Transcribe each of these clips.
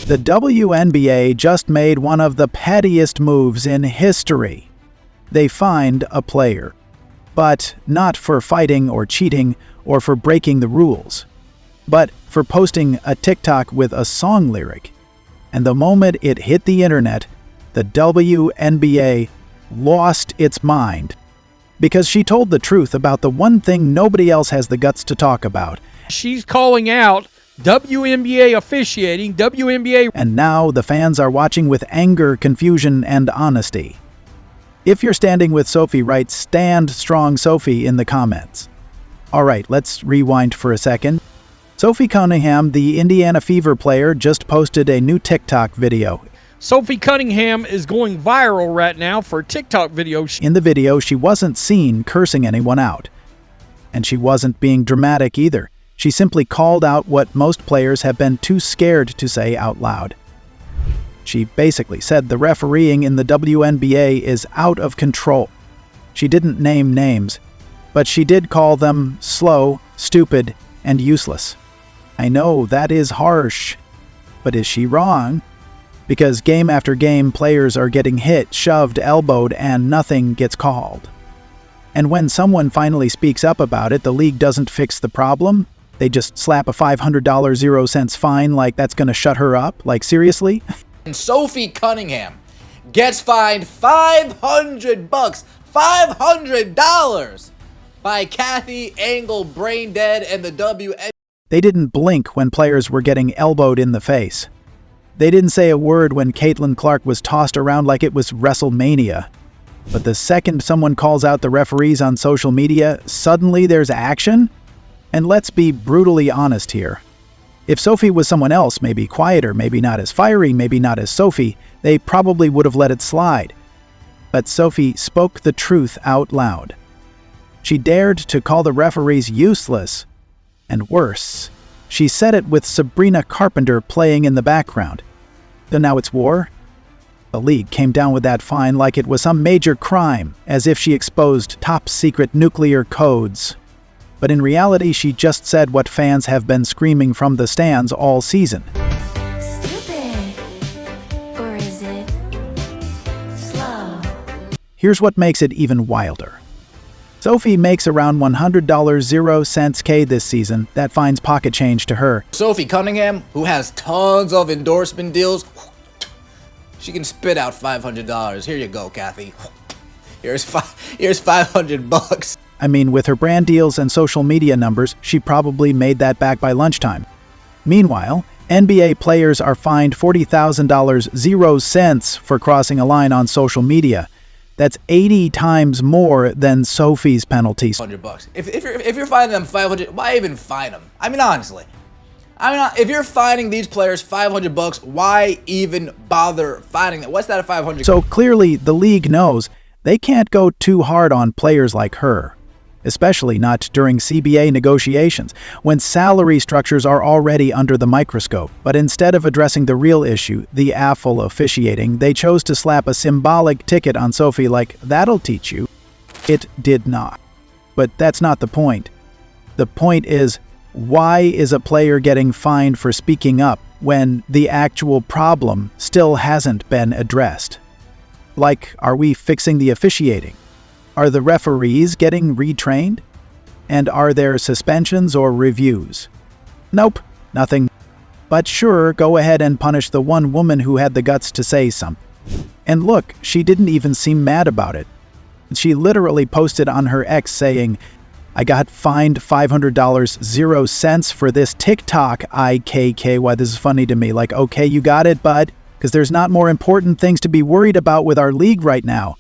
The WNBA just made one of the pettiest moves in history. They fined a player, but not for fighting or cheating or for breaking the rules, but for posting a TikTok with a song lyric. And the moment it hit the internet, the WNBA lost its mind. Because she told the truth about the one thing nobody else has the guts to talk about. She's calling out WNBA officiating, WNBA. And now the fans are watching with anger, confusion, and honesty. If you're standing with Sophie, write "Stand Strong Sophie" in the comments. Alright, let's rewind for a second. Sophie Cunningham, the Indiana Fever player, just posted a new TikTok video. Sophie Cunningham is going viral right now for a TikTok video. In the video, she wasn't seen cursing anyone out. And she wasn't being dramatic either. She simply called out what most players have been too scared to say out loud. She basically said the refereeing in the WNBA is out of control. She didn't name names, but she did call them slow, stupid, and useless. I know that is harsh, but is she wrong? Because game after game, players are getting hit, shoved, elbowed, and nothing gets called. And when someone finally speaks up about it, the league doesn't fix the problem. They just slap a $500 0 cents fine like that's gonna shut her up? Like, seriously? And Sophie Cunningham gets fined $500, $500 by Kathy Angle Braindead and the WNBA. They didn't blink when players were getting elbowed in the face. They didn't say a word when Caitlin Clark was tossed around like it was WrestleMania. But the second someone calls out the referees on social media, suddenly there's action? And let's be brutally honest here. If Sophie was someone else, maybe quieter, maybe not as fiery, maybe not as Sophie, they probably would have let it slide. But Sophie spoke the truth out loud. She dared to call the referees useless. And worse, she said it with Sabrina Carpenter playing in the background. So now it's war? The league came down with that fine like it was some major crime, as if she exposed top-secret nuclear codes. But in reality, she just said what fans have been screaming from the stands all season. Stupid. Or is it slow? Here's what makes it even wilder. Sophie makes around $100 0 cents K this season. That fine's pocket change to her. Sophie Cunningham, who has tons of endorsement deals, she can spit out $500. Here you go, Kathy. Here's $500. I mean, with her brand deals and social media numbers, she probably made that back by lunchtime. Meanwhile, NBA players are fined $40,000 0 cents for crossing a line on social media. That's 80 times more than Sophie's penalties. $100. If you're fining them $500, why even fine them? I mean, honestly. If you're fining these players $500, why even bother fining them? What's that at $500? So clearly, the league knows they can't go too hard on players like her. Especially not during CBA negotiations, when salary structures are already under the microscope. But instead of addressing the real issue, the awful officiating, they chose to slap a symbolic ticket on Sophie like, "That'll teach you." It did not. But that's not the point. The point is, why is a player getting fined for speaking up when the actual problem still hasn't been addressed? Like, are we fixing the officiating? Are the referees getting retrained? And are there suspensions or reviews? Nope, nothing. But sure, go ahead and punish the one woman who had the guts to say something. And look, she didn't even seem mad about it. She literally posted on her X saying, "I got fined $500 0 cents for this TikTok IKK." Why, this is funny to me. Like, okay, you got it, bud? Because there's not more important things to be worried about with our league right now.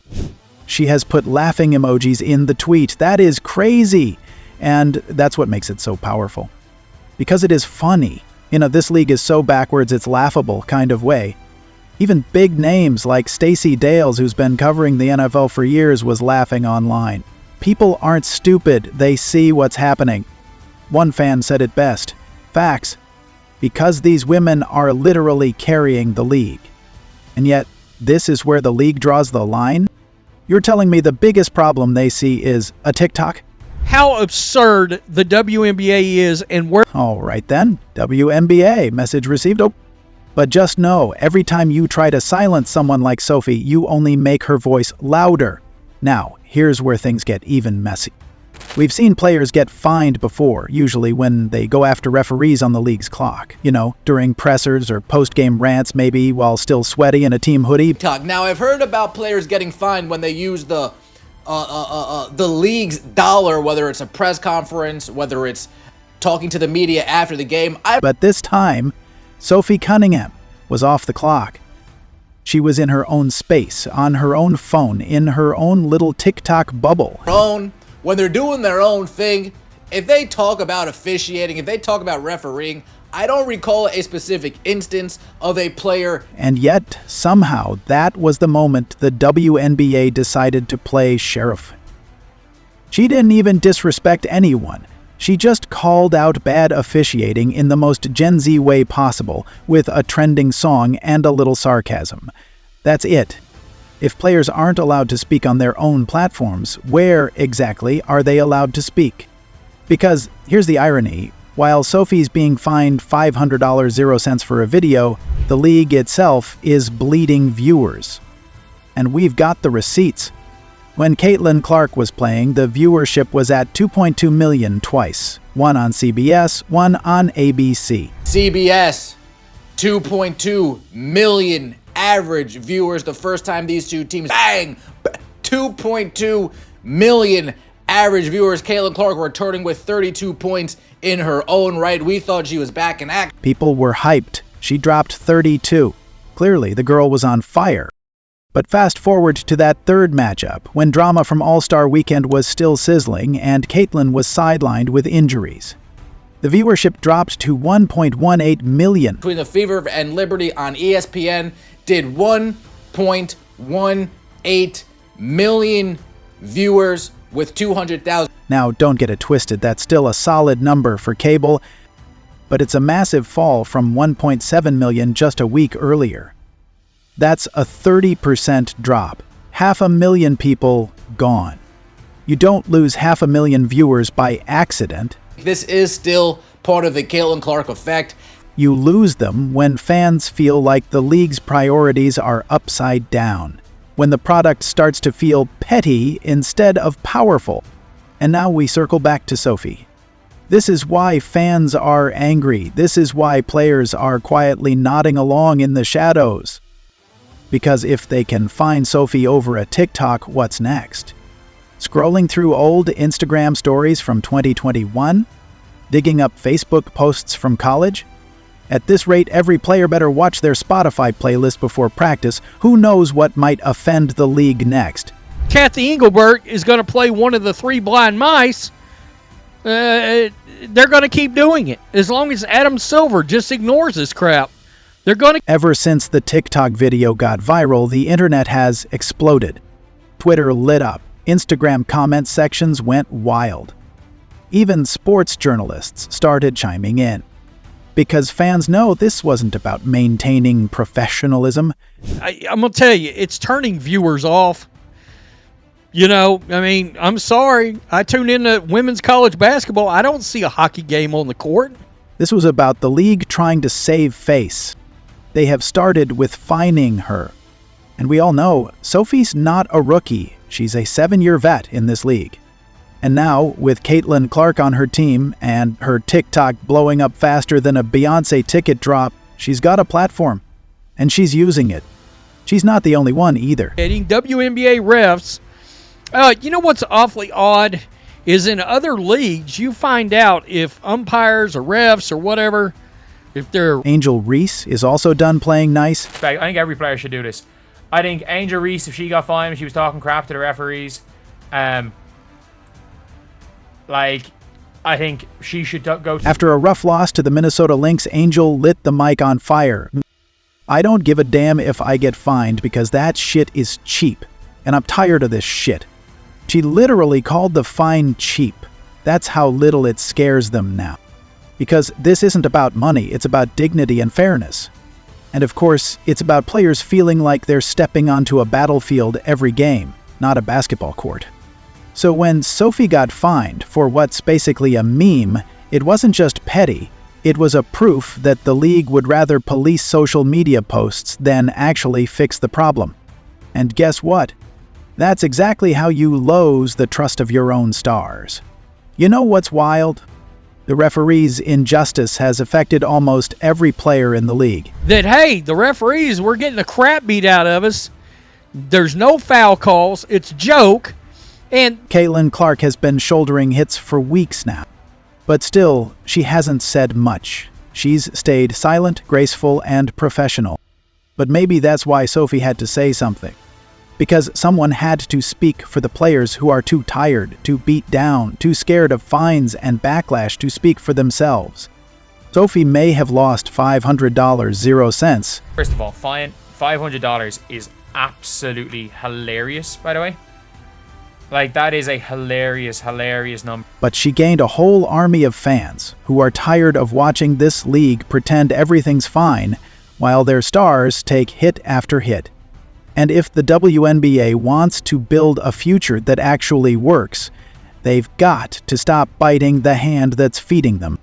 She has put laughing emojis in the tweet. That is crazy. And that's what makes it so powerful. Because it is funny. You know, this league is so backwards it's laughable kind of way. Even big names like Stacey Dales, who's been covering the NFL for years, was laughing online. People aren't stupid. They see what's happening. One fan said it best. Facts. Because these women are literally carrying the league. And yet, this is where the league draws the line? You're telling me the biggest problem they see is a TikTok? How absurd the WNBA is and where... All right then, WNBA, message received. Oh, But just know, every time you try to silence someone like Sophie, you only make her voice louder. Now, here's where things get even messy. We've seen players get fined before, usually when they go after referees on the league's clock. You know, during pressers or post-game rants, maybe while still sweaty in a team hoodie. Now, I've heard about players getting fined when they use the league's dollar, whether it's a press conference, whether it's talking to the media after the game. But this time, Sophie Cunningham was off the clock. She was in her own space, on her own phone, in her own little TikTok bubble. When they're doing their own thing, if they talk about officiating, if they talk about refereeing, I don't recall a specific instance of a player. And yet, somehow, that was the moment the WNBA decided to play sheriff. She didn't even disrespect anyone. She just called out bad officiating in the most Gen Z way possible, with a trending song and a little sarcasm. That's it. If players aren't allowed to speak on their own platforms, where exactly are they allowed to speak? Because here's the irony. While Sophie's being fined $500.00 for a video, the league itself is bleeding viewers. And we've got the receipts. When Caitlin Clark was playing, the viewership was at 2.2 million twice. One on CBS, one on ABC. CBS, 2.2 million average viewers the first time these two teams, bang, 2.2 million average viewers. Caitlin Clark returning with 32 points in her own right. We thought she was back in action. People were hyped. She dropped 32. Clearly, the girl was on fire. But fast forward to that third matchup, when drama from All-Star Weekend was still sizzling and Caitlin was sidelined with injuries. The viewership dropped to 1.18 million. Between the Fever and Liberty on ESPN did 1.18 million viewers with 200,000. Now, don't get it twisted, that's still a solid number for cable, but it's a massive fall from 1.7 million just a week earlier. That's a 30% drop. 500,000 people gone. You don't lose 500,000 viewers by accident. This is still part of the Caitlin Clark effect. You lose them when fans feel like the league's priorities are upside down, when the product starts to feel petty instead of powerful. And now we circle back to Sophie. This is why fans are angry. This is why players are quietly nodding along in the shadows. Because if they can find Sophie over a TikTok, what's next? Scrolling through old Instagram stories from 2021? Digging up Facebook posts from college? At this rate, every player better watch their Spotify playlist before practice. Who knows what might offend the league next? Kathy Engelbert is going to play one of the three blind mice. They're going to keep doing it. As long as Adam Silver just ignores this crap. They're going to... Ever since the TikTok video got viral, the internet has exploded. Twitter lit up. Instagram comment sections went wild. Even sports journalists started chiming in. Because fans know this wasn't about maintaining professionalism. I'm going to tell you, it's turning viewers off. You know, I mean, I'm sorry. I tune into women's college basketball. I don't see a hockey game on the court. This was about the league trying to save face. They have started with fining her. And we all know, Sophie's not a rookie. She's a 7-year vet in this league. And now, with Caitlin Clark on her team and her TikTok blowing up faster than a Beyoncé ticket drop, she's got a platform. And she's using it. She's not the only one either. WNBA refs. You know what's awfully odd is in other leagues, you find out if umpires or refs or whatever, if they're... Angel Reese is also done playing nice. I think every player should do this. I think Angel Reese, if she got fined, she was talking crap to the referees. I think she should go... After a rough loss to the Minnesota Lynx, Angel lit the mic on fire. I don't give a damn if I get fined because that shit is cheap. And I'm tired of this shit. She literally called the fine cheap. That's how little it scares them now. Because this isn't about money, it's about dignity and fairness. And of course, it's about players feeling like they're stepping onto a battlefield every game, not a basketball court. So when Sophie got fined for what's basically a meme, it wasn't just petty, It was a proof that the league would rather police social media posts than actually fix the problem. And guess what? That's exactly how you lose the trust of your own stars. You know what's wild? The referees' injustice has affected almost every player in the league. That, hey, the referees, we're getting the crap beat out of us. There's no foul calls. It's a joke. And Caitlin Clark has been shouldering hits for weeks now. But still, she hasn't said much. She's stayed silent, graceful, and professional. But maybe that's why Sophie had to say something. Because someone had to speak for the players who are too tired, too beat down, too scared of fines and backlash to speak for themselves. Sophie may have lost $500, 0 cents. First of all, $500 is absolutely hilarious, by the way. Like, that is a hilarious number. But she gained a whole army of fans who are tired of watching this league pretend everything's fine while their stars take hit after hit. And if the WNBA wants to build a future that actually works, they've got to stop biting the hand that's feeding them.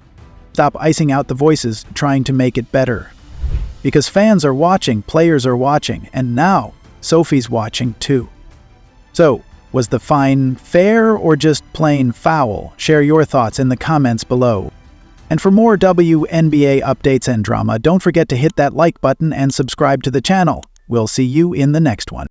Stop icing out the voices trying to make it better. Because fans are watching, players are watching, and now Sophie's watching too. So, was the fine fair or just plain foul? Share your thoughts in the comments below. And for more WNBA updates and drama, don't forget to hit that like button and subscribe to the channel. We'll see you in the next one.